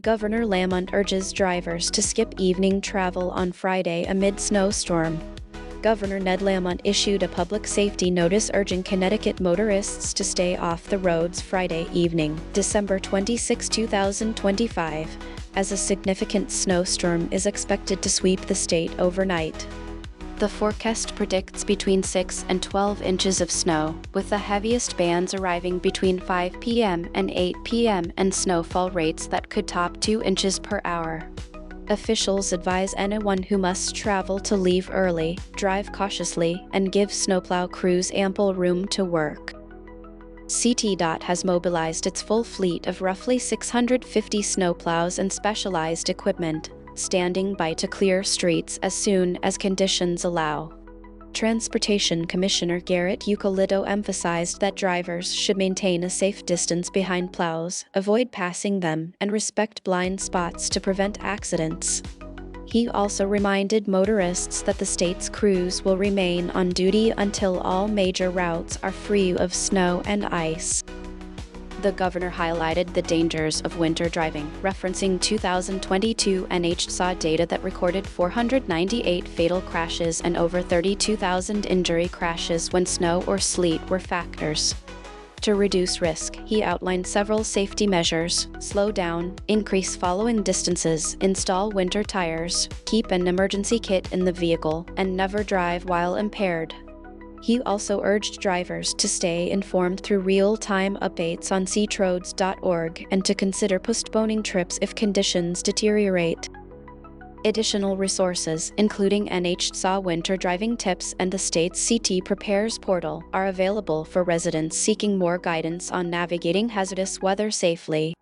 Governor Lamont urges drivers to skip evening travel on Friday amid snowstorm. Governor Ned Lamont issued a public safety notice urging Connecticut motorists to stay off the roads Friday evening, December 26, 2025, as a significant snowstorm is expected to sweep the state overnight. The forecast predicts between 6 and 12 inches of snow, with the heaviest bands arriving between 5 p.m. and 8 p.m. and snowfall rates that could top 2 inches per hour. Officials advise anyone who must travel to leave early, drive cautiously, and give snowplow crews ample room to work. CTDOT has mobilized its full fleet of roughly 650 snowplows and specialized equipment, standing by to clear streets as soon as conditions allow. Transportation Commissioner Garrett Eucalito emphasized that drivers should maintain a safe distance behind plows, avoid passing them, and respect blind spots to prevent accidents. He also reminded motorists that the state's crews will remain on duty until all major routes are free of snow and ice. The governor highlighted the dangers of winter driving, referencing 2022 NHTSA data that recorded 498 fatal crashes and over 32,000 injury crashes when snow or sleet were factors. To reduce risk, he outlined several safety measures: slow down, increase following distances, install winter tires, keep an emergency kit in the vehicle, and never drive while impaired. He also urged drivers to stay informed through real-time updates on ctroads.org and to consider postponing trips if conditions deteriorate. Additional resources, including NHTSA winter driving tips and the state's CT Prepares portal, are available for residents seeking more guidance on navigating hazardous weather safely.